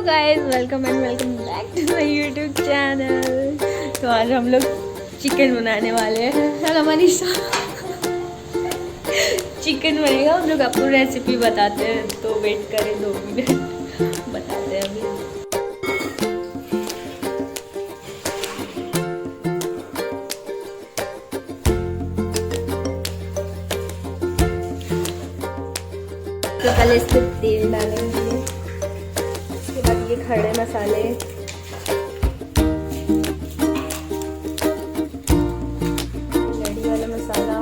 Guys, welcome back to my YouTube channel. तो आज हम लोग चिकन बनाने वाले हैं। हेलो मनीषा। चिकन बनेगा, हम लोग आपको रेसिपी बताते हैं, तो वेट करें 2 मिनट, बताते हैं अभी। तो पहले इसमें तेल डालेंगे, उसके बाद ये खड़े मसाले, लड़ी वाला मसाला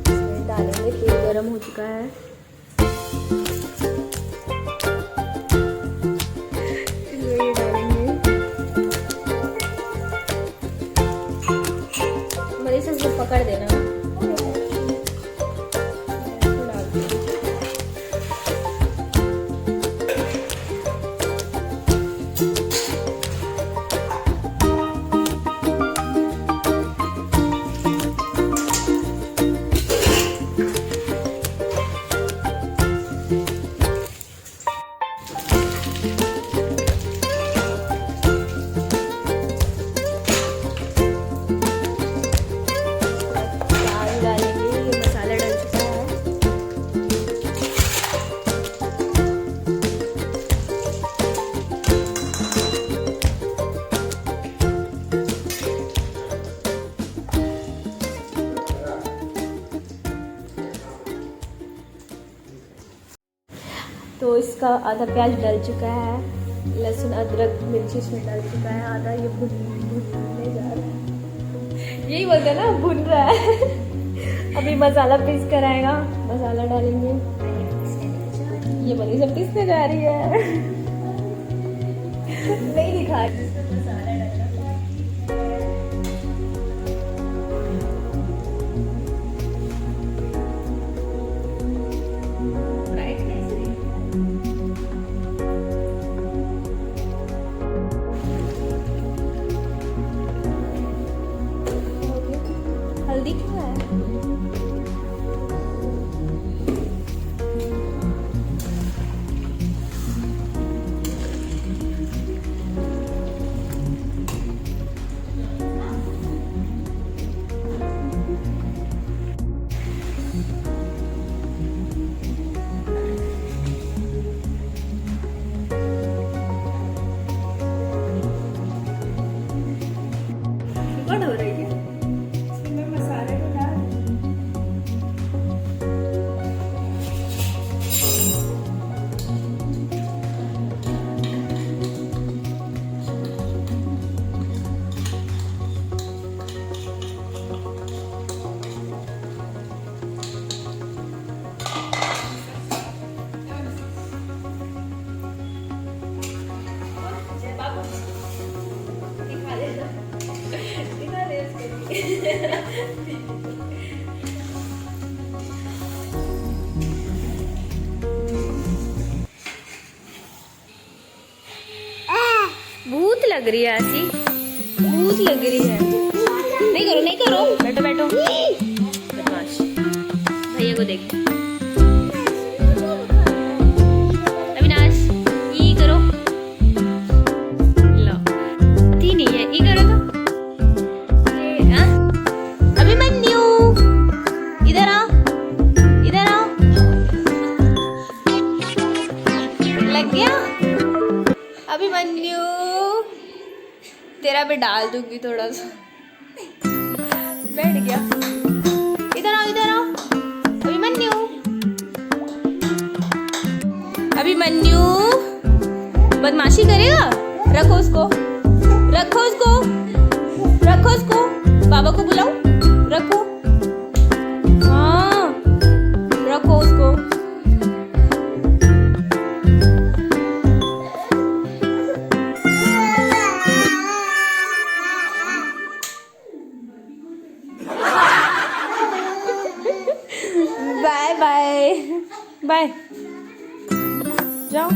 इसमें डालेंगे। तेल गरम हो चुका है, इसमें ये डालेंगे। मेरे से इसको पकड़ देना। तो इसका आधा प्याज डल चुका है, लहसुन अदरक मिर्ची इसमें डल चुका है आधा। ये भुनने जा रहा है, यही बोलते हैं ना, भुन रहा है। अभी मसाला पीस कर आएगा, मसाला डालेंगे। ये बनी सब पीसने जा रही है। नहीं दिखा मसाला डालना। हल्दी क्यों है? रिकॉर्ड हो रही है। भूत लग रही है, ऐसी भूत लग रही है। नहीं करो, बैठो बदमाश। भैया को देख, अविनाश ये करो। लो ठीक नहीं है, ये करो तो। अभिमन्यु इधर आओ, लग गया। अभिमन्यु तेरा भी डाल दूंगी थोड़ा सा। बैठ गया। इधर आओ अभिमन्यु बदमाशी करेगा। रखो उसको। बाबा को बुलाओ। रखो, हाँ रखो उसको। बाय बाय, जाओ।